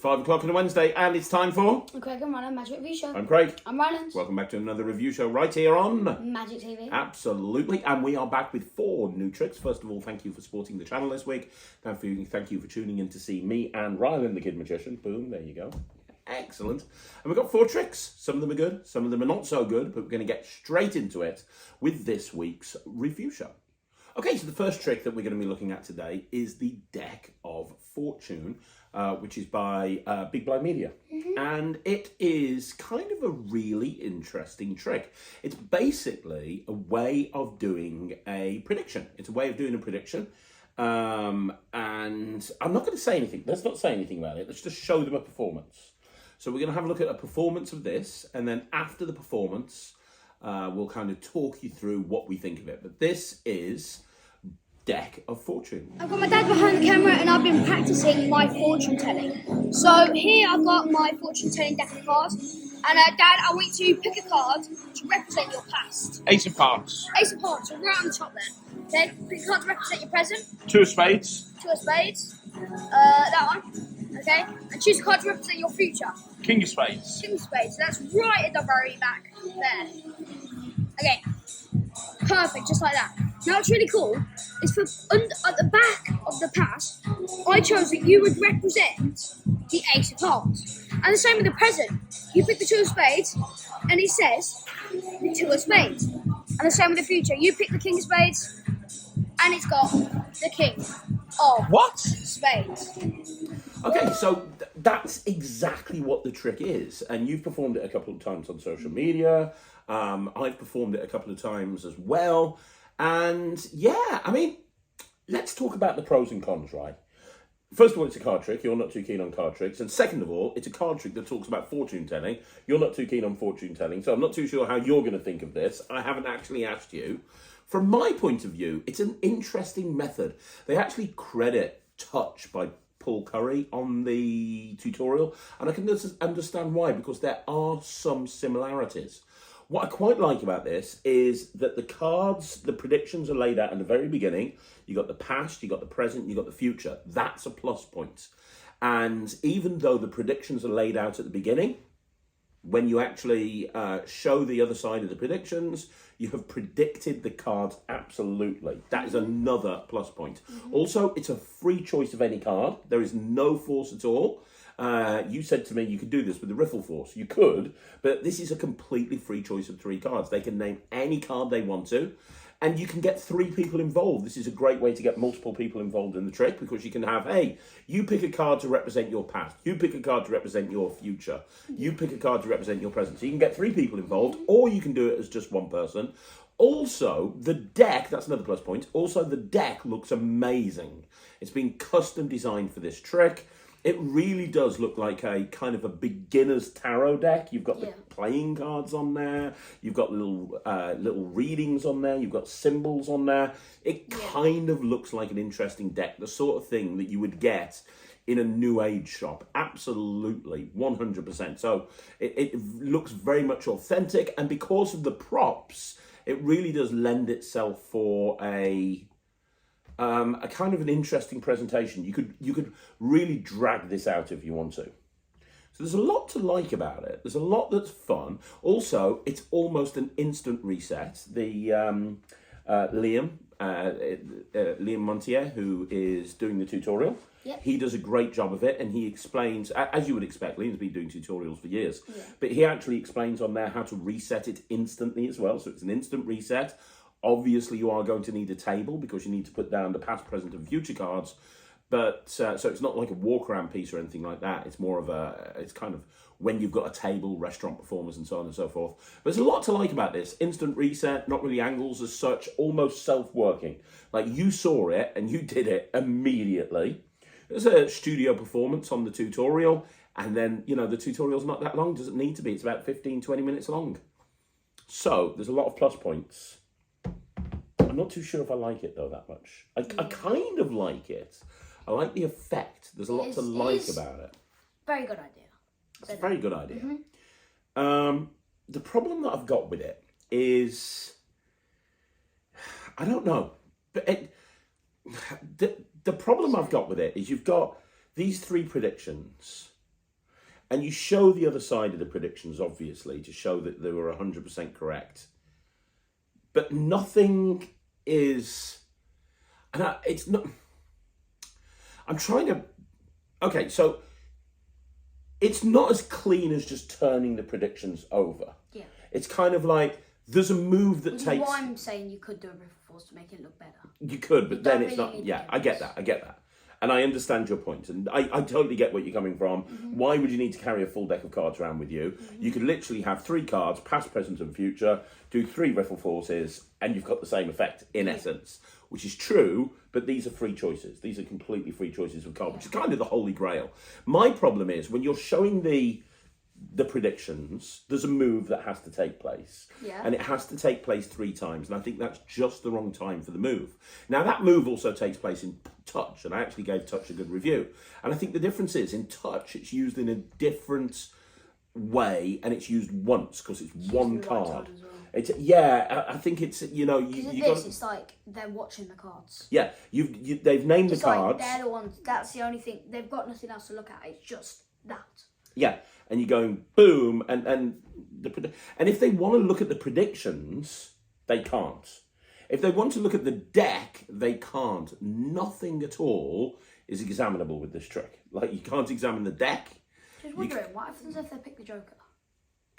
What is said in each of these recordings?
5 o'clock on a Wednesday, and it's time for... I'm Craig and Ryan, Magic Review Show. I'm Craig. I'm Ryan. Welcome back to another review show right here on... Magic TV. Absolutely, and we are back with 4 new tricks. First of all, thank you for supporting the channel this week. Thank you for tuning in to see me and Ryan, the Kid Magician. Boom, there you go. Excellent. And we've got 4 tricks. Some of them are good, some of them are not so good, but we're going to get straight into it with this week's review show. Okay, so the first trick that we're going to be looking at today is the Deck of Fortune, which is by Big Blind Media. And it is kind of a really interesting trick. It's basically a way of doing a prediction. It's a way of doing a prediction. And I'm not going to say anything. Let's not say anything about it. Let's just show them a performance. So we're going to have a look at a performance of this, and then after the performance, we'll kind of talk you through what we think of it. But this is Deck of Fortune. I've got my dad behind the camera and I've been practicing my fortune telling. So here I've got my fortune telling deck of cards. And Dad, I want you to pick a card to represent your past. Ace of Hearts. Ace of Hearts, so right on the top there. Okay, pick a card to represent your present. 2 of Spades. 2 of Spades. That one. Okay, and choose a card to represent your future. King of Spades. King of Spades, so that's right at the very back there. Okay, perfect, just like that. Now what's really cool is for at the back of the pass, I chose that you would represent the Ace of Hearts. And the same with the present. You pick the 2 of Spades, and it says the 2 of Spades. And the same with the future. You pick the King of Spades, and it's got the King of What? Spades. Okay, so that's exactly what the trick is. And you've performed it a couple of times on social media. I've performed it a couple of times as well. And yeah, I mean, let's talk about the pros and cons, right? First of all, it's a card trick. You're not too keen on card tricks. And second of all, it's a card trick that talks about fortune telling. You're not too keen on fortune telling. So I'm not too sure how you're going to think of this. I haven't actually asked you. From my point of view, it's an interesting method. They actually credit Touch by Paul Curry on the tutorial. And I can understand why, because there are some similarities. What I quite like about this is that the cards, the predictions are laid out in the very beginning. You got the past, you got the present, you got the future. That's a plus point. And even though the predictions are laid out at the beginning, when you actually show the other side of the predictions, you have predicted the cards absolutely. That is another plus point. Also, it's a free choice of any card. There is no force at all. You said to me you could do this with the Riffle Force. You could, but this is a completely free choice of 3 cards. They can name any card they want to, and you can get 3 people involved. This is a great way to get multiple people involved in the trick, because you can have, hey, you pick a card to represent your past, you pick a card to represent your future, you pick a card to represent your present. So you can get 3 people involved, or you can do it as just one person. Also, the deck, that's another plus point. Also, the deck looks amazing. It's been custom designed for this trick. It really does look like a kind of a beginner's tarot deck. You've got the playing cards on there. You've got little readings on there. You've got symbols on there. It kind of looks like an interesting deck, the sort of thing that you would get in a new age shop. Absolutely, 100%. So it looks very much authentic, and because of the props, it really does lend itself for a kind of an interesting presentation. You could really drag this out if you want to. So there's a lot to like about it. There's a lot that's fun. Also, it's almost an instant reset. The Liam Montier, who is doing the tutorial, he does a great job of it, and he explains, as you would expect, Liam's been doing tutorials for years, but he actually explains on there how to reset it instantly as well. So it's an instant reset. Obviously, you are going to need a table, because you need to put down the past, present, and future cards. But so it's not like a walk around piece or anything like that. It's more of it's kind of when you've got a table, restaurant performers, and so on and so forth. But there's a lot to like about this. Instant reset, not really angles as such, almost self-working. Like, you saw it and you did it immediately. There's a studio performance on the tutorial. And then, you know, the tutorial's not that long. Doesn't need to be. It's about 15, 20 minutes long. So there's a lot of plus points. I'm not too sure if I like it, though, that much. I kind of like it. I like the effect. There's a lot to like about it. Very good idea. It's a very good idea. The problem that I've got with it is, I don't know. But the problem I've got with it is you've got these 3 predictions, and you show the other side of the predictions, obviously, to show that they were 100% correct. But nothing is, and it's not. I'm trying to. Okay, so it's not as clean as just turning the predictions over. Yeah. It's kind of like there's a move that Which is takes. why I'm saying you could do a river force to make it look better. You could, but You then don't it's really not. need Yeah, the I get that. I get that. And I understand your point. And I totally get what you're coming from. Why would you need to carry a full deck of cards around with you? You could literally have 3 cards, past, present, and future, do 3 riffle forces, and you've got the same effect, in essence. Which is true, but these are free choices. These are completely free choices of cards, which is kind of the holy grail. My problem is, when you're showing the predictions, there's a move that has to take place. Yeah. And it has to take place 3 times. And I think that's just the wrong time for the move. Now, that move also takes place in touch. And I actually gave touch a good review. And I think the difference is, in touch, it's used in a different way. And it's used once, because it's one the right card. time as well. It's, yeah, I think it's, you know, Because you this, got. it's like they're watching the cards. Yeah, they've named It's the cards. like they're the ones. That's the only thing. They've got nothing else to look at. It's just that. Yeah, and you're going boom, and if they want to look at the predictions, they can't. If they want to look at the deck, they can't. Nothing at all is examinable with this trick. Like, you can't examine the deck. Just wondering, what happens if they pick the Joker?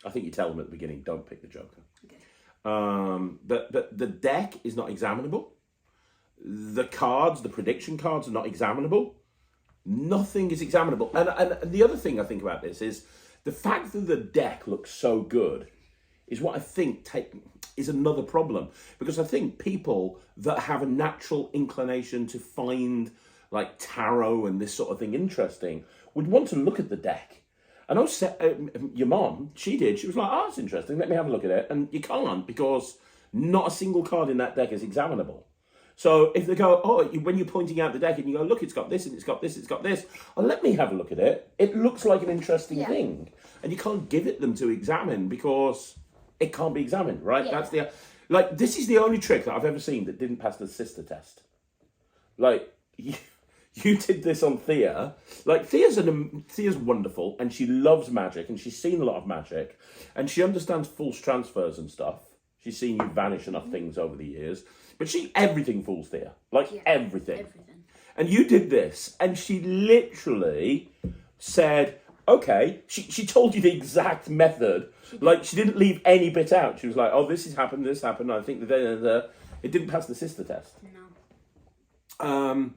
I think you tell them at the beginning, don't pick the Joker. Okay. But the deck is not examinable. The cards, the prediction cards, are not examinable. Nothing is examinable. And the other thing I think about this is the fact that the deck looks so good is what I think is another problem. Because I think people that have a natural inclination to find like tarot and this sort of thing interesting would want to look at the deck. I know your mom, she did. She was like, oh, it's interesting. Let me have a look at it. And you can't, because not a single card in that deck is examinable. So if they go, oh, when you're pointing out the deck and you go, look, it's got this and it's got this, it's got this. Oh, let me have a look at it. It looks like an interesting thing. And you can't give it them to examine because it can't be examined, right? Yeah. That's this is the only trick that I've ever seen that didn't pass the sister test. Like, you did this on Thea. Like, Thea's wonderful, and she loves magic, and she's seen a lot of magic, and she understands false transfers and stuff. She's seen you vanish enough things over the years. But everything fools Thea. Like, everything. Everything. And you did this, and she literally said, okay, she told you the exact method. Like, she didn't leave any bit out. She was like, oh, this happened, I think that it didn't pass the sister test. No.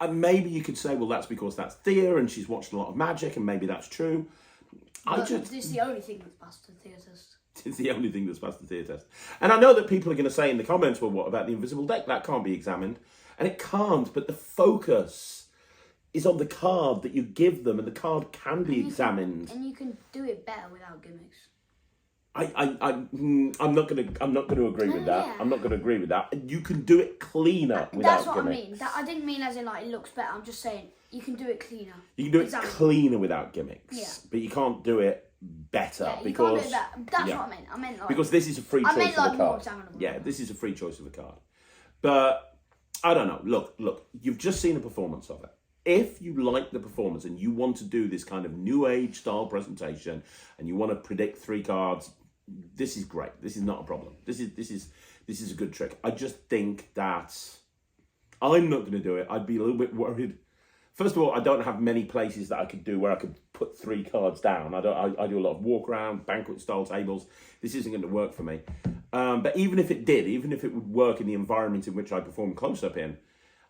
And maybe you could say, well, that's because that's Thea and she's watched a lot of magic, and maybe that's true. But this is the only thing that's passed the Thea test. It's the only thing that's passed the Thea test. And I know that people are going to say in the comments, well, what about the invisible deck? That can't be examined. And it can't, but the focus is on the card that you give them, and the card can be examined. And you can do it better without gimmicks. I'm not gonna agree with that. Yeah. I'm not gonna agree with that. You can do it cleaner without That's what gimmicks. I mean. I didn't mean as in like it looks better. I'm just saying you can do it cleaner. You can do it Exactly. cleaner without gimmicks. Yeah. But you can't do it better Yeah, you because can't do that. That's what I meant. I meant like because this is a free I choice meant, of like, a more card. examinable. Yeah, this is a free choice of a card. But I don't know. Look, you've just seen a performance of it. If you like the performance and you want to do this kind of new age style presentation and you want to predict 3 cards, this is great. This is not a problem. This is a good trick. I just think that I'm not going to do it. I'd be a little bit worried. First of all, I don't have many places that I could do where I could put 3 cards down. I do a lot of walk around, banquet style tables. This isn't going to work for me. But even if it did, even if it would work in the environment in which I perform close up in,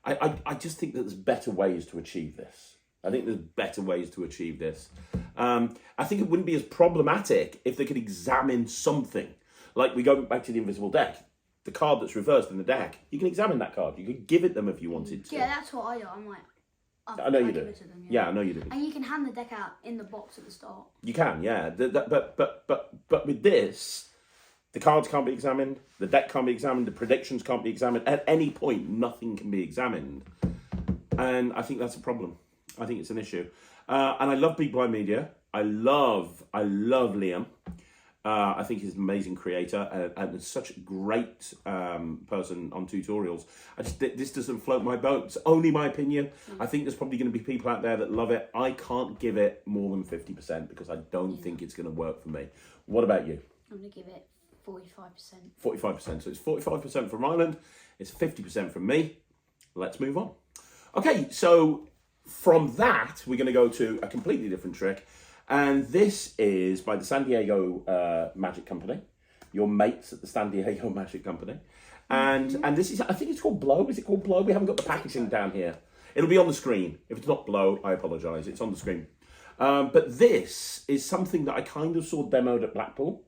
I just think that there's better ways to achieve this. I think there's better ways to achieve this. I think it wouldn't be as problematic if they could examine something. Like, we go back to the invisible deck. The card that's reversed in the deck, you can examine that card. You could give it them if you wanted to. Yeah, that's what I do. I'm like, I know you give do. it to them, Yeah, I know you do. And you can hand the deck out in the box at the start. You can, yeah. But with this, the cards can't be examined, the deck can't be examined, the predictions can't be examined. At any point, nothing can be examined. And I think that's a problem. I think it's an issue. And I love Big Blind Media. I love Liam. I think he's an amazing creator and such a great person on tutorials. This doesn't float my boat. It's only my opinion. I think there's probably going to be people out there that love it. I can't give it more than 50% because I don't think it's going to work for me. What about you? I'm going to give it 45%. 45%. So it's 45% from Ryland. It's 50% from me. Let's move on. Okay, so from that, we're going to go to a completely different trick. And this is by the San Diego Magic Company, your mates at the San Diego Magic Company. And this is, I think it's called Blow. Is it called Blow? We haven't got the packaging down here. It'll be on the screen. If it's not Blow, I apologise. It's on the screen. But this is something that I kind of saw demoed at Blackpool.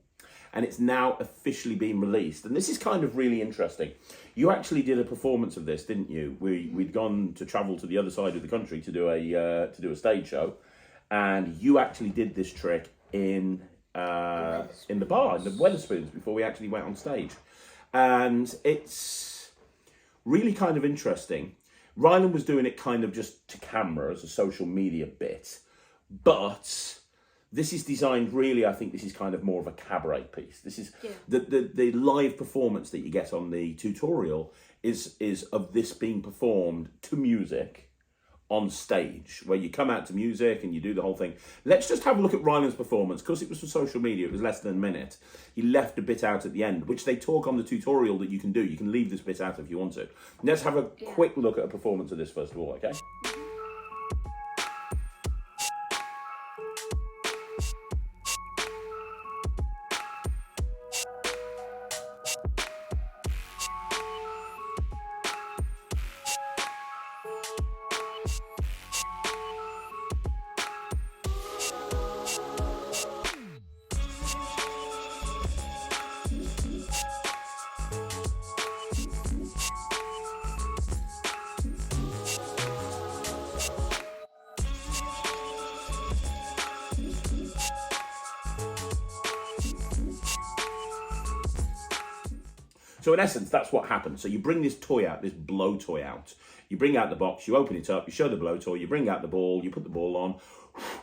And it's now officially been released. And this is kind of really interesting. You actually did a performance of this, didn't you? We'd gone to travel to the other side of the country to do a stage show. And you actually did this trick in the bar, in the Wetherspoons, before we actually went on stage. And it's really kind of interesting. Ryland was doing it kind of just to camera as a social media bit. But this is designed really, I think this is kind of more of a cabaret piece. This is the live performance that you get on the tutorial is of this being performed to music on stage, where you come out to music and you do the whole thing. Let's just have a look at Ryland's performance. Because it was for social media, it was less than a minute. He left a bit out at the end, which they talk on the tutorial that you can do. You can leave this bit out if you want to. Let's have a quick look at a performance of this first of all, okay? So in essence, that's what happens. So you bring this toy out, this blow toy out. You bring out the box, you open it up, you show the blow toy, you bring out the ball, you put the ball on,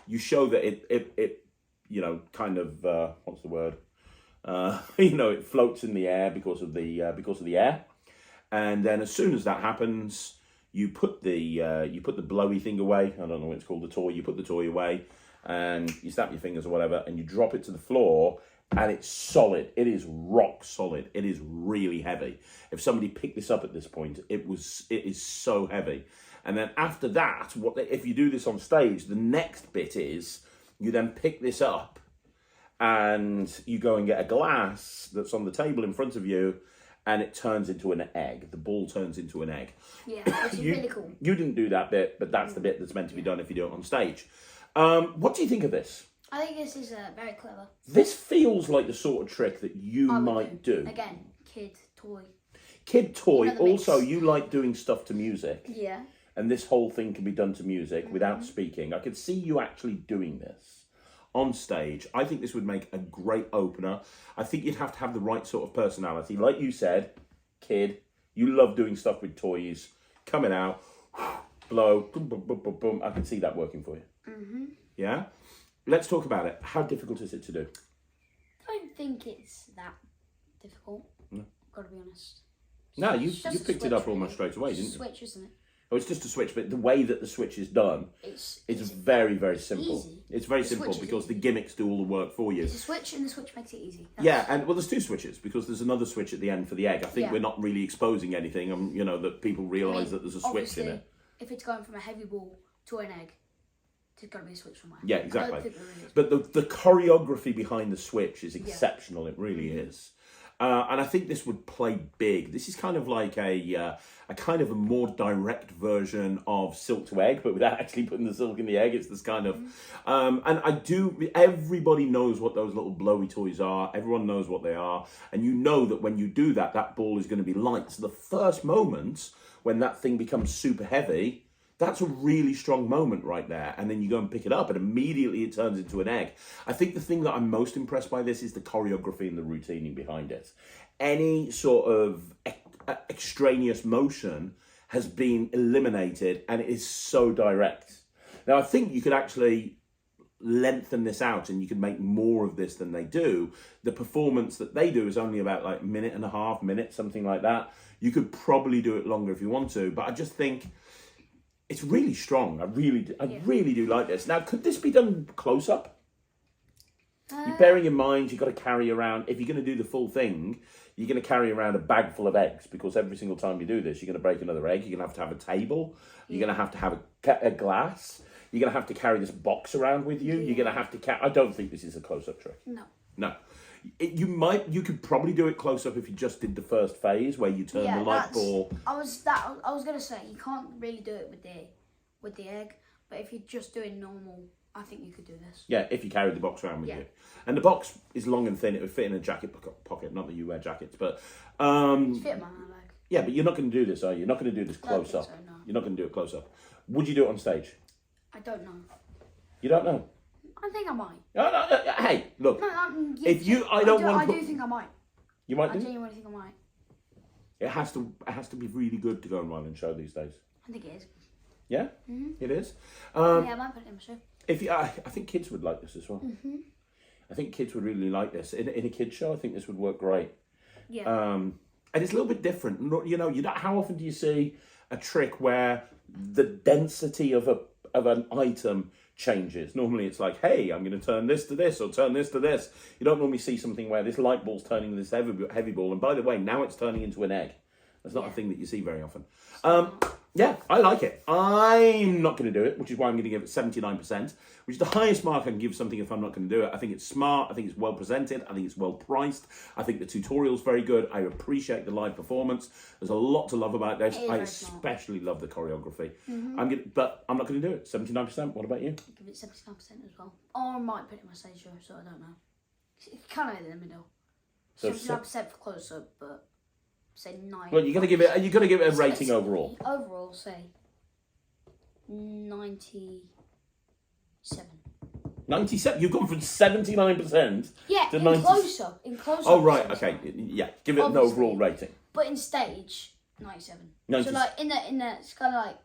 you show that it you know, kind of what's the word? You know, it floats in the air because of the air. And then as soon as that happens, you put the blowy thing away. I don't know what it's called, the toy. You put the toy away, and you snap your fingers or whatever, and you drop it to the floor. And it's solid. It is rock solid. It is really heavy. If somebody picked this up at this point, it is so heavy. And then after that, if you do this on stage, the next bit is you then pick this up and you go and get a glass that's on the table in front of you, and it turns into an egg. The ball turns into an egg. Yeah, which is really cool. You didn't do that bit, but that's the bit that's meant to be done if you do it on stage. What do you think of this? I think this is very clever. This feels like the sort of trick that you might do. Again, kid toy. Kid toy. Another Also, mix. you like doing stuff to music. Yeah. And this whole thing can be done to music without speaking. I could see you actually doing this on stage. I think this would make a great opener. I think you'd have to have the right sort of personality. Like you said, kid, you love doing stuff with toys. Coming out, blow, boom, boom, boom, boom, boom. I can see that working for you. Yeah? Let's talk about it. How difficult is it to do? I don't think it's that difficult. No. Gotta be honest. No, you It's just a picked it switch, up almost really. straight away, didn't you? Switch, isn't it? Oh, it's just a switch, but the way that the switch is done, It's very, very simple. easy. It's very The simple switch is because the easy. gimmicks do all the work for you. It's a switch, and the switch makes it easy. Yeah, and well, there's two switches because there's another switch at the end for the egg. I think Yeah. we're not really exposing anything, you know, that people realise I mean, that there's a switch obviously, in it. if it's going from a heavy ball to an egg, there's got to be a switch somewhere. Yeah, I don't exactly. think there really is. But the choreography behind the switch is exceptional. It really is. And I think this would play big. This is kind of like a kind of a more direct version of Silk to Egg, but without actually putting the silk in the egg. It's this kind of, and everybody knows what those little blowy toys are. Everyone knows what they are. And you know that when you do that, that ball is going to be light. So the first moment when that thing becomes super heavy, that's a really strong moment right there. And then you go and pick it up and immediately it turns into an egg. I think the thing that I'm most impressed by this is the choreography and the routining behind it. Any sort of extraneous motion has been eliminated and it is so direct. Now, I think you could actually lengthen this out and you could make more of this than they do, the performance that they do is only about like minute and a half, something like that. You could probably do it longer if you want to, but I just think it's really strong. I really do like this. Now, could this be done close up? You're bearing in mind you've got to carry around, if you're going to do the full thing, you're going to carry around a bag full of eggs, because every single time you do this, you're going to break another egg. You're going to have a table. You're going to have a glass. You're going to have to carry this box around with you. You're going to have to I don't think this is a close-up trick. No. You could probably do it close up if you just did the first phase where you turn the light ball. I was gonna say you can't really do it with the egg, but if you're just doing normal, I think you could do this. Yeah, if you carried the box around with you. And the box is long and thin. It would fit in a jacket pocket. Not that you wear jackets, but It's fit in my leg. yeah, but you're not going to do this, are you? You're not going to do this close up. So, no. You're not going to do it close up. Would you do it on stage? I don't know. You don't know. I think I might. Hey, look. No, If you, I don't want to. I do think I might. You might I do. genuinely think I might. It has to be really good to go and run and show these days. I think it is. Yeah, it is. Yeah, I might put it in my show. I think kids would like this as well. I think kids would really like this in a kids show. I think this would work great. Yeah. And it's a little bit different. You know, how often do you see a trick where the density of an item changes? Normally it's like, hey, I'm going to turn this to this or turn this to this. You don't normally see something where this light ball's turning this heavy ball. And by the way, now it's turning into an egg. That's not a thing that you see very often. Yeah, I like it. I'm not going to do it, which is why I'm going to give it 79%, which is the highest mark I can give something if I'm not going to do it. I think it's smart. I think it's well presented. I think it's well priced. I think the tutorial's very good. I appreciate the live performance. There's a lot to love about this. I especially love the choreography. But I'm not going to do it. 79%. What about you? Give it 79% as well. Or I might put it in my stage show, so I don't know. It's kind of in the middle. So 79% for close up, but say 9. Well, you're going to give it a rating overall. Overall, say 97. 97. You've gone from 79% Yeah, to in 90. close up. In close up. Oh right, okay, yeah. Give it Obviously. an overall rating. But in stage, 97. 90. So like in the it's kind of like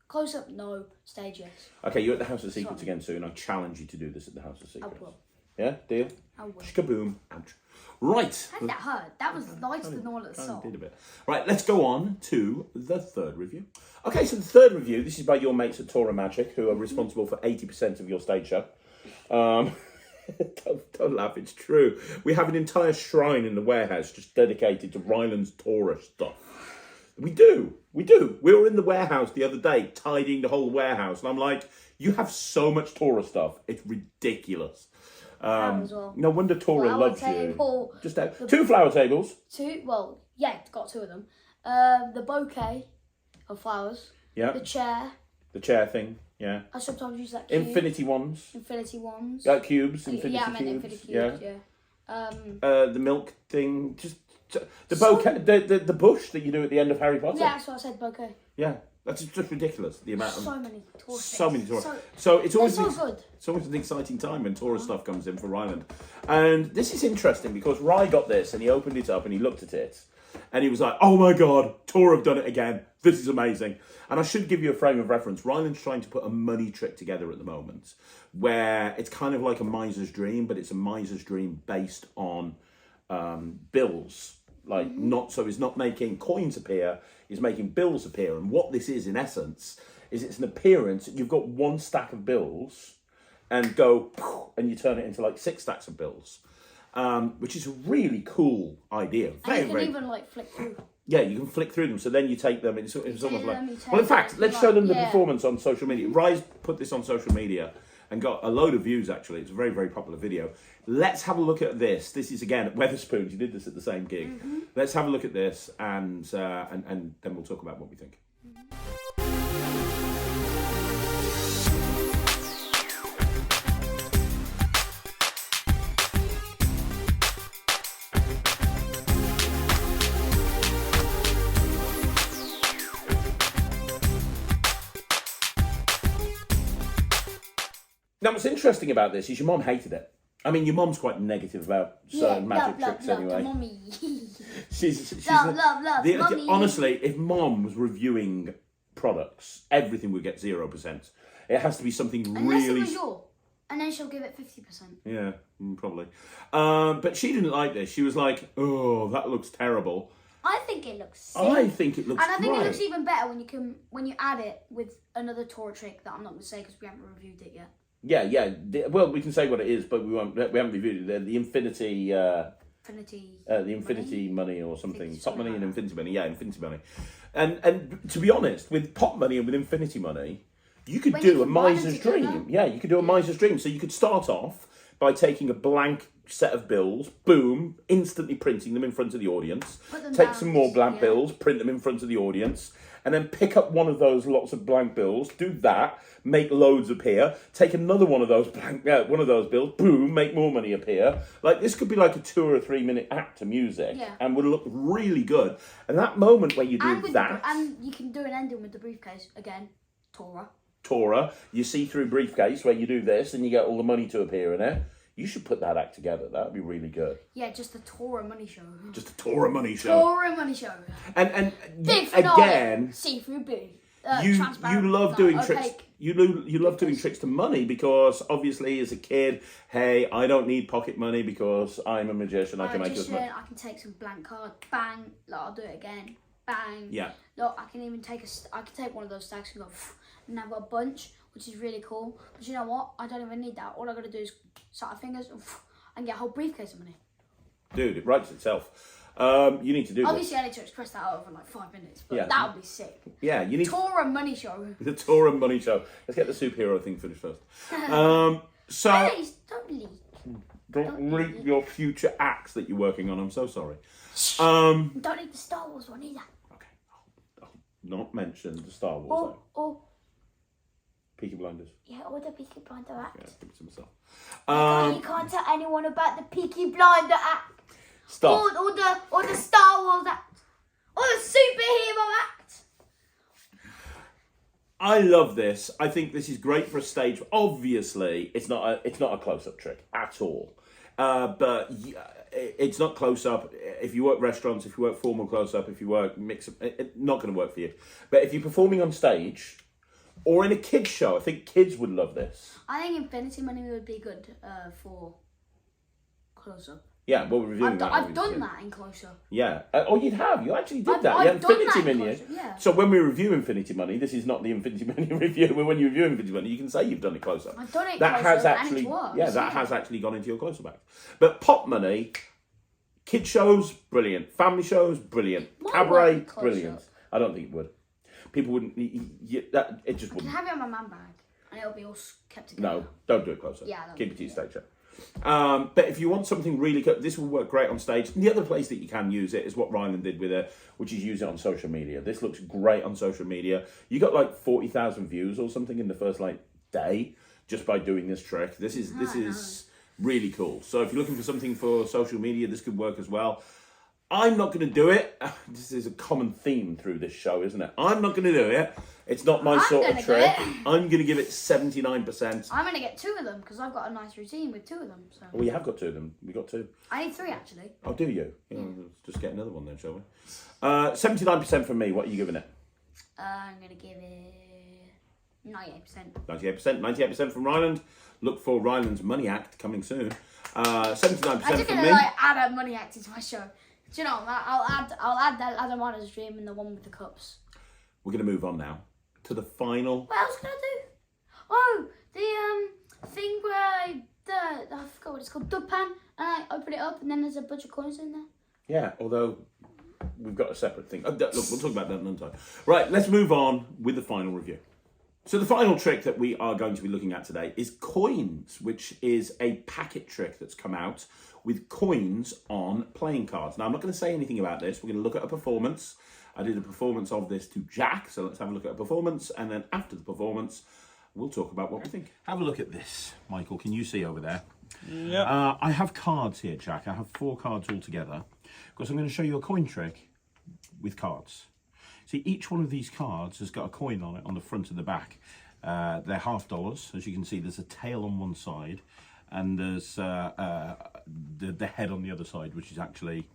close up, no. Stage, yes. Okay, you're at the House of Secrets again soon. I challenge you to do this at the House of I Secrets. will. Yeah, deal. I will. Shkaboom. Ouch. Right. How did that hurt? That was lighter than all at the Kind of start. did a bit. Right, let's go on to the third review. Okay, so the third review, this is by your mates at Tora Magic, who are responsible for 80% of your stage show. Don't laugh, it's true. We have an entire shrine in the warehouse just dedicated to Ryland's Tora stuff. We do. We were in the warehouse the other day, tidying the whole warehouse, and I'm like, you have so much Tora stuff. It's ridiculous. As well. No wonder Tora Flower loves you. table. Just 2 flower tables. Got 2 of them. The bouquet of flowers. Yeah. The chair. The chair thing. Yeah. I sometimes use that cube. Infinity ones. Infinity ones. Cubes. Infinity I meant cubes. infinity cubes. Yeah. The milk thing. Just the bouquet. The bush that you do at the end of Harry Potter. Yeah, that's what I said. Bouquet. Yeah. That's just ridiculous. The amount of So many tourists. so many Tora. So it's always so good. It's always an exciting time when Tora stuff comes in for Ryland. And this is interesting because Ry got this and he opened it up and he looked at it and he was like, oh my God, Tora have done it again. This is amazing. And I should give you a frame of reference. Ryland's trying to put a money trick together at the moment where it's kind of like a miser's dream, but it's a miser's dream based on bills. Like he's not making coins appear, he's making bills appear. And what this is in essence is it's an appearance. You've got 1 stack of bills and and you turn it into like 6 stacks of bills, which is a really cool idea. And you can even like flick through. Yeah, you can flick through them. So then you take them. It's almost like. them, Well, in fact, let's show them the yeah. performance on social media. Rise put this on social media and got a load of views. Actually, it's a very, very popular video. Let's have a look at this. This is again at Wetherspoons. You did this at the same gig. Let's have a look at this and then we'll talk about what we think. Now, what's interesting about this is your mum hated it. I mean, your mum's quite negative about certain magic tricks anyway. Mommy. She's Love, mommy. honestly, if mum was reviewing products, everything would get 0%. It has to be something Unless really. it was And then she'll give it 50%. Yeah, probably. But she didn't like this. She was like, "Oh, that looks terrible." I think it looks sick. I think it looks And I think great. it looks even better when you add it with another Tora trick that I'm not going to say because we haven't reviewed it yet. Yeah. Well, we can say what it is, but we haven't reviewed it. The Infinity. The Infinity money or something. Pop money and Infinity money. Yeah, Infinity money. And to be honest, with Pop money and with Infinity money, you could do a miser's dream. Yeah, you could do a miser's dream. So you could start off by taking a blank set of bills, boom, instantly printing them in front of the audience. Take some more blank bills, print them in front of the audience, and then pick up one of those lots of blank bills, do that, make loads appear, take another one of those bills, boom, make more money appear. Like, this could be like a 2 or 3 minute act of music, and would look really good. And that moment where you do and you can do an ending with the briefcase again, Tora, you see through briefcase where you do this and you get all the money to appear in it. You should put that act together. That would be really good. Yeah, just the Tora money show. Just a Tora money show. Tora money show. And Big again, see-through blue. You love doing tricks. You love doing tricks to money because obviously as a kid, hey, I don't need pocket money because I'm a magician. I can make this money. I can take some blank cards. Bang. Like, I'll do it again. Bang. Yeah. Look, I can even take one of those stacks and go, and I've got a bunch, which is really cool. But you know what? I don't even need that. All I got to do is start fingers and get a whole briefcase of money. Dude, it writes itself. You need to do Obviously, I need to express that over like 5 minutes, but that would be sick. Yeah, you need Tora money show. The Tora money show. Let's get the superhero thing finished first. Please, don't leak. Don't leak your future acts that you're working on. I'm so sorry. Don't leak the Star Wars one either. Okay, I'll not mention the Star Wars. Or Peaky Blinders. Yeah, or the Peaky Blinder act. Yeah, give it to myself. You can't tell anyone about the Peaky Blinder act. Stop. Or the Star Wars act. Or the superhero act. I love this. I think this is great for a stage. Obviously, it's not a close-up trick at all. But it's not close-up. If you work restaurants, if you work formal close-up, if you work mix-up, it's not going to work for you. But if you're performing on stage or in a kids show, I think kids would love this. I think Infinity Money would be good for close-up. Yeah, well, we're reviewing that. I've done that in close-up. Yeah. You have. You actually did that. I've Infinity done that Money. Yeah. So when we review Infinity Money, this is not the Infinity Money review. But when you review Infinity Money, you can say you've done it close-up. I've done it that close-up has actually, and it works. Yeah, that has actually gone into your close-up act. But Pop Money, kid shows, brilliant. Family shows, brilliant. Cabaret, brilliant. I don't think it would. People wouldn't. It just wouldn't. I can have it on my man bag, and it'll be all kept together. No, don't do it close-up. Yeah, keep it to your stage show. But if you want something really good, this will work great on stage. And the other place that you can use it is what Ryland did with it, which is use it on social media. This looks great on social media. You got like 40,000 views or something in the first day just by doing this trick. This is really cool. So if you're looking for something for social media, this could work as well. I'm not going to do it. This is a common theme through this show, isn't it? I'm not going to do it. It's not my sort of trick. I'm going to give it 79%. I'm going to get 2 of them because I've got a nice routine with 2 of them. So. Well, you have got 2 of them. We got 2. I need 3 actually. Oh, do you? Yeah. Let's just get another one then, shall we? 79% from me. What are you giving it? I'm going to give it 98%. 98% from Ryland. Look for Ryland's money act coming soon. 79% I'm just from going me. to add a money act into my show. Do you know? I'll add that Adam Honors Dream and the one with the cups. We're going to move on now to the final. What else can I do? Oh, the thing where I forgot what it's called, dub pan, and I open it up and then there's a bunch of coins in there. Yeah, although we've got a separate thing. Look, we'll talk about that another time. Right, let's move on with the final review. So the final trick that we are going to be looking at today is coins, which is a packet trick that's come out with coins on playing cards. Now, I'm not going to say anything about this. We're going to look at a performance. I did a performance of this to Jack, so let's have a look at a performance, and then after the performance, we'll talk about what we think. Have a look at this, Michael. Can you see over there? Yeah. I have cards here, Jack. I have 4 cards all together, because I'm going to show you a coin trick with cards. See, each one of these cards has got a coin on it on the front and the back. They're $half. As you can see, there's a tail on one side, and there's the head on the other side, which is actually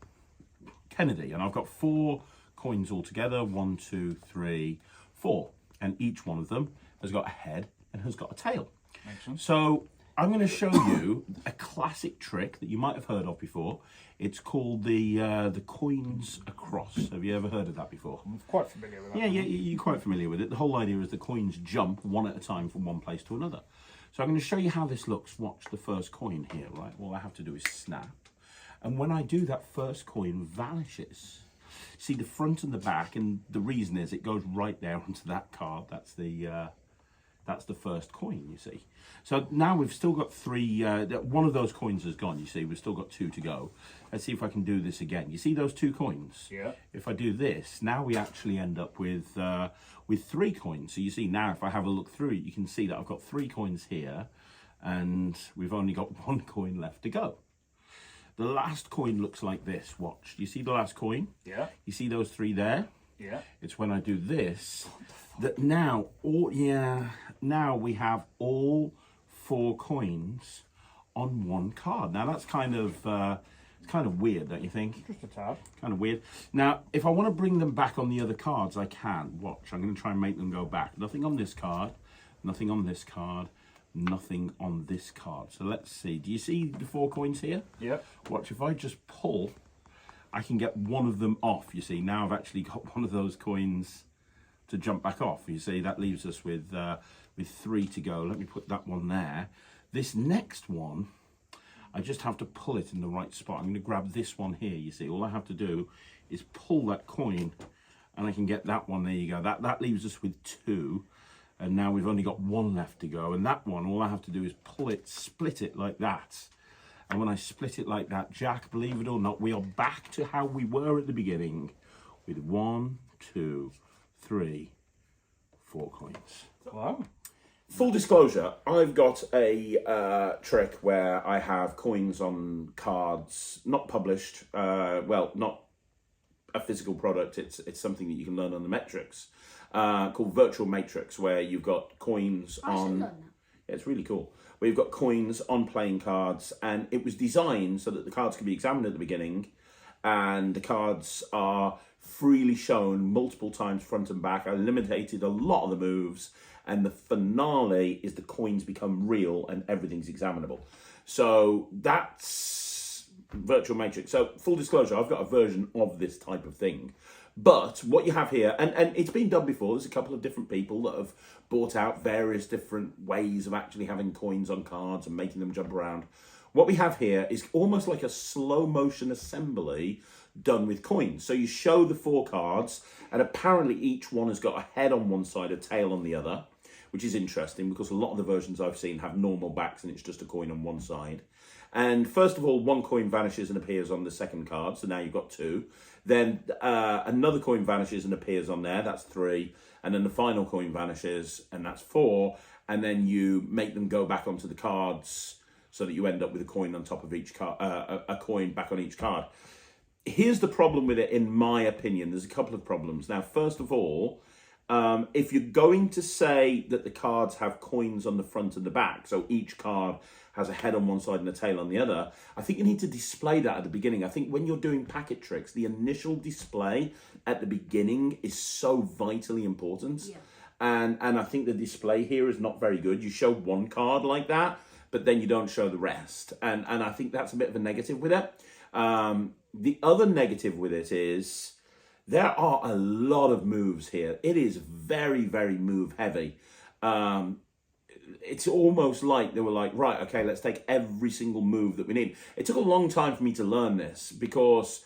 Kennedy. And I've got 4 coins all together, 1, 2, 3, 4. And each one of them has got a head and has got a tail. Excellent. So I'm going to show you a classic trick that you might have heard of before. It's called the coins across. Have you ever heard of that before? I'm quite familiar with that. Yeah, you're quite familiar with it. The whole idea is the coins jump one at a time from one place to another. So I'm going to show you how this looks. Watch the first coin here, right? All I have to do is snap. And when I do, that first coin vanishes. See the front and the back, and the reason is it goes right there onto that card. That's the first coin, you see. So now we've still got three, one of those coins is gone, you see. We've still got two to go. Let's see if I can do this again. You see those two coins? Yeah. If I do this, now we actually end up with 3 coins. So you see now, if I have a look through it, you can see that I've got 3 coins here, and we've only got 1 coin left to go. The last coin looks like this. Watch. You see the last coin? Yeah. You see those 3 there? Yeah. It's when I do this that now, now we have all 4 coins on one card. Now that's kind of weird, don't you think? Just a tad. Kind of weird. Now, if I want to bring them back on the other cards, I can. Watch. I'm going to try and make them go back. Nothing on this card. Nothing on this card. Nothing on this card. So let's see. Do you see the 4 coins here? Yeah. Watch. If I just pull, I can get one of them off. You see, now I've actually got one of those coins to jump back off. You see, that leaves us with 3 to go. Let me put that one there. This next one, I just have to pull it in the right spot. I'm going to grab this one here. You see, all I have to do is pull that coin, and I can get that one. There you go. That leaves us with 2, and now we've only got 1 left to go. And that one, all I have to do is pull it, split it like that. And when I split it like that, Jack, believe it or not, we are back to how we were at the beginning, with 1, 2, 3, 4 coins. Wow. Full disclosure, I've got a trick where I have coins on cards, not published, well, not a physical product, it's something that you can learn on the Metrics, called Virtual Matrix, where you've got coins on... Yeah, it's really cool. Where you've got coins on playing cards, and it was designed so that the cards can be examined at the beginning, and the cards are freely shown multiple times front and back. I eliminated a lot of the moves, and the finale is the coins become real and everything's examinable. So that's Virtual Matrix. So full disclosure, I've got a version of this type of thing. But what you have here, and it's been done before, there's a couple of different people that have brought out various different ways of actually having coins on cards and making them jump around. What we have here is almost like a slow motion assembly done with coins. So you show the 4 cards, and apparently each one has got a head on one side, a tail on the other, which is interesting because a lot of the versions I've seen have normal backs and it's just a coin on one side. And first of all, 1 coin vanishes and appears on the second card, so now you've got 2. Then another coin vanishes and appears on there, that's 3. And then the final coin vanishes, and that's 4. And then you make them go back onto the cards so that you end up with a coin on top of each card, a coin back on each card. Here's the problem with it, in my opinion. There's a couple of problems. Now, first of all, if you're going to say that the cards have coins on the front and the back, so each card has a head on one side and a tail on the other, I think you need to display that at the beginning. I think when you're doing packet tricks, the initial display at the beginning is so vitally important. Yeah. And I think the display here is not very good. You show 1 card like that, but then you don't show the rest. And I think that's a bit of a negative with it. The other negative with it is there are a lot of moves here. It is very, very move heavy. It's almost like they were like, right, okay, let's take every single move that we need. It took a long time for me to learn this because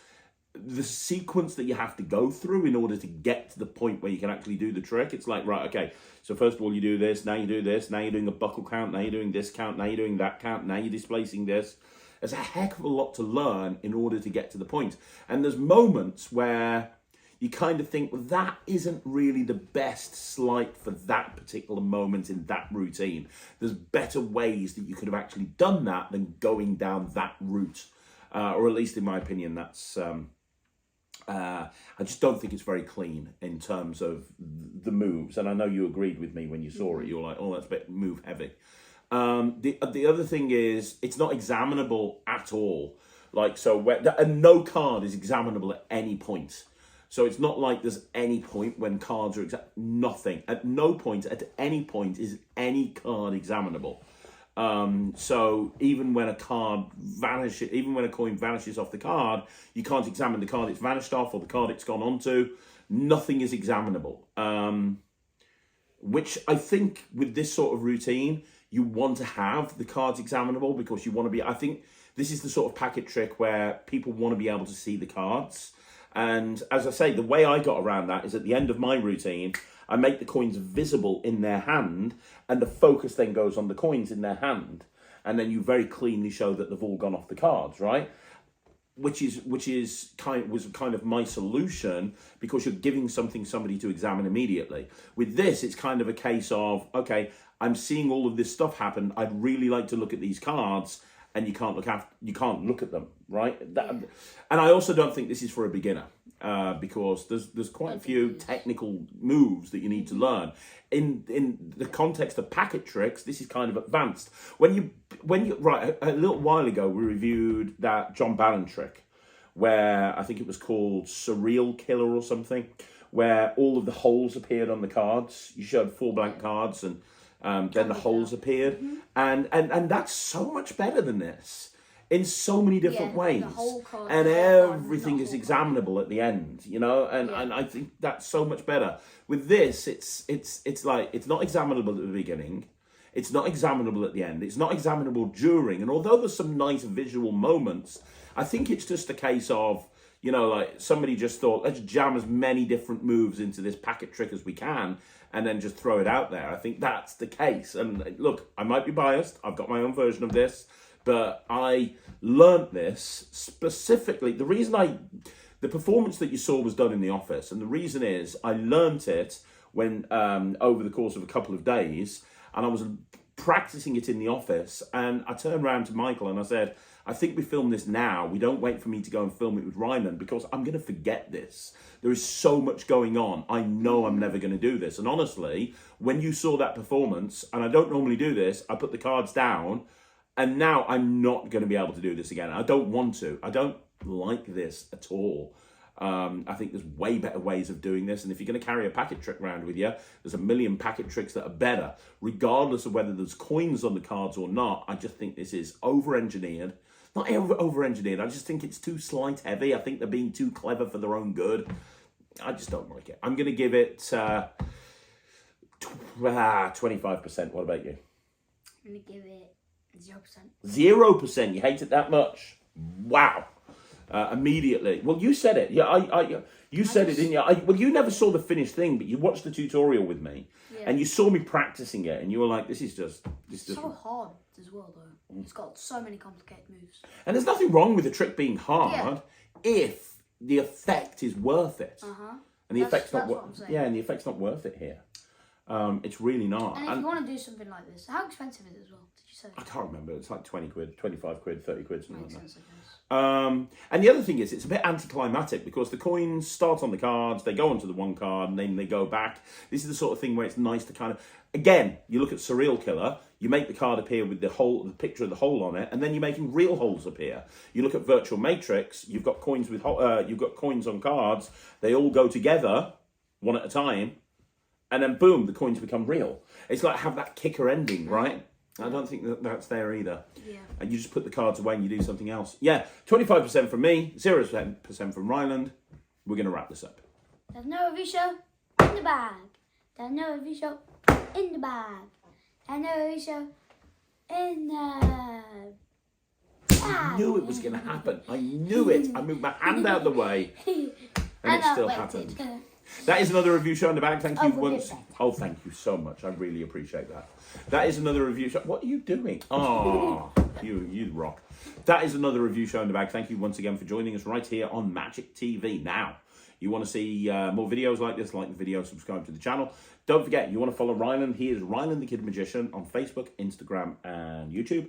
the sequence that you have to go through in order to get to the point where you can actually do the trick, it's like, right, okay, so first of all you do this, now you do this, now you're doing a buckle count, now you're doing this count, now you're doing that count, now you're displacing this. There's a heck of a lot to learn in order to get to the point. And there's moments where you kind of think, well, that isn't really the best sleight for that particular moment in that routine. There's better ways that you could have actually done that than going down that route. Or at least in my opinion, that's... I just don't think it's very clean in terms of the moves. And I know you agreed with me when you saw it. You're like, oh, that's a bit move heavy. The other thing is, it's not examinable at all. Like, so, and no card is examinable at any point. So it's not like there's any point when cards are nothing. At no point, at any point, is any card examinable. So even when a card vanishes, even when a coin vanishes off the card, you can't examine the card it's vanished off or the card it's gone onto. Nothing is examinable. Which I think with this sort of routine, you want to have the cards examinable because you want to be, I think this is the sort of packet trick where people want to be able to see the cards. And as I say, the way I got around that is at the end of my routine, I make the coins visible in their hand and the focus then goes on the coins in their hand. And then you very cleanly show that they've all gone off the cards, right? Which was kind of my solution because you're giving somebody to examine immediately. With this, it's kind of a case of, okay, I'm seeing all of this stuff happen. I'd really like to look at these cards, and you can't look at them, right? And I also don't think this is for a beginner because there's quite a few technical moves that you need to learn. In the context of packet tricks, this is kind of advanced. When you right, a little while ago we reviewed that John Bannon trick where I think it was called Surreal Killer or something, where all of the holes appeared on the cards. You showed 4 blank cards and then the holes appeared, and that's so much better than this in so many different ways, and everything is examinable at the end, you know, and I think that's so much better. With this, it's like it's not examinable at the beginning, it's not examinable at the end, it's not examinable during, and although there's some nice visual moments, I think it's just a case of, you know, like somebody just thought, let's jam as many different moves into this packet trick as we can and then just throw it out there. I think that's the case. And look, I might be biased. I've got my own version of this, but I learnt this specifically. The performance that you saw was done in the office. And the reason is I learnt it when over the course of a couple of days, and I was practicing it in the office. And I turned around to Michael and I said, I think we film this now. We don't wait for me to go and film it with Ryland because I'm going to forget this. There is so much going on. I know I'm never going to do this. And honestly, when you saw that performance, and I don't normally do this, I put the cards down and now I'm not going to be able to do this again. I don't want to. I don't like this at all. I think there's way better ways of doing this. And if you're going to carry a packet trick around with you, there's a million packet tricks that are better, regardless of whether there's coins on the cards or not. I just think this is over-engineered. Not over-engineered, I just think it's too sleight heavy. I think they're being too clever for their own good. I just don't like it. I'm going to give it 25%. What about you? I'm going to give it 0%. 0%? You hate it that much? Wow. Immediately. Well, you said it. Yeah, you said it, didn't you? Well, you never saw the finished thing, but you watched the tutorial with me, and you saw me practicing it, and you were like, "This is so hard as well, though. It's got so many complicated moves." And there's nothing wrong with the trick being hard if the effect is worth it. And the effect's not. Yeah, and the effect's not worth it here. It's really not. And if you want to do something like this, how expensive is it as well? Did you say? I can't remember. It's like 20 quid, 25 quid, 30 quid, something Makes like that. sense, I guess. And the other thing is, it's a bit anticlimactic because the coins start on the cards, they go onto the one card, and then they go back. This is the sort of thing where it's nice to kind of, again, you look at Surreal Killer, you make the card appear with the picture of the hole on it, and then you're making real holes appear. You look at Virtual Matrix, you've got coins on cards, they all go together, one at a time, and then boom, the coins become real. It's like have that kicker ending, right? I don't think that's there either. Yeah. And you just put the cards away and you do something else. Yeah, 25% from me, 0% from Ryland. We're going to wrap this up. There's no review show in the bag. There's no review show in the bag. There's no review show in the bag. I knew it was going to happen. I knew it. I moved my hand out of the way and it still happened. That is another review show in the bag. Thank you once. Oh, thank you so much. I really appreciate that. That is another review show. What are you doing? Oh, you rock. That is another review show in the bag. Thank you once again for joining us right here on Magic TV. Now, you want to see more videos like this, like the video, subscribe to the channel. Don't forget, you want to follow Ryland. He is Ryland the Kid Magician on Facebook, Instagram, and YouTube.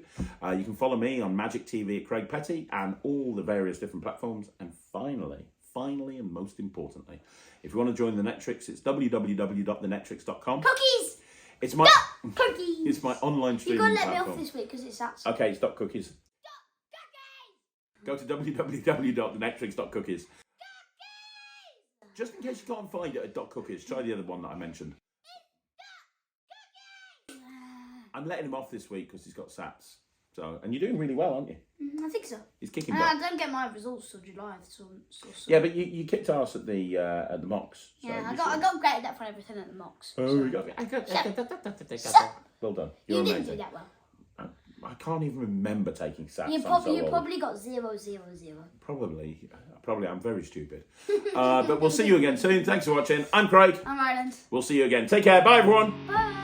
You can follow me on Magic TV at Craig Petty and all the various different platforms. And finally, and most importantly, if you want to join the Netrix, it's www.thenetrix.com. Cookies! It's my cookies! It's my online streaming You've got to let platform. me off this week because it's that. Okay, stop cookies. Go to www.thenetrix.cookies. Just in case you can't find it at .cookies, try the other one that I mentioned. I'm letting him off this week because he's got SATs. So, and you're doing really well, aren't you? I think so. He's kicking And I butt. don't get my results till July. So. Yeah, but you kicked ass at the mocks. So Yeah, you I got great depth on everything at the mocks. Oh, so. you got well done. You're You didn't amazing. do that well. I can't even remember taking SATs. You I'm probably, so old. probably got 0, 0, 0. Probably. I'm very stupid. But we'll see you again soon. Thanks for watching. I'm Craig. I'm Ryland. We'll see you again. Take care. Bye, everyone. Bye.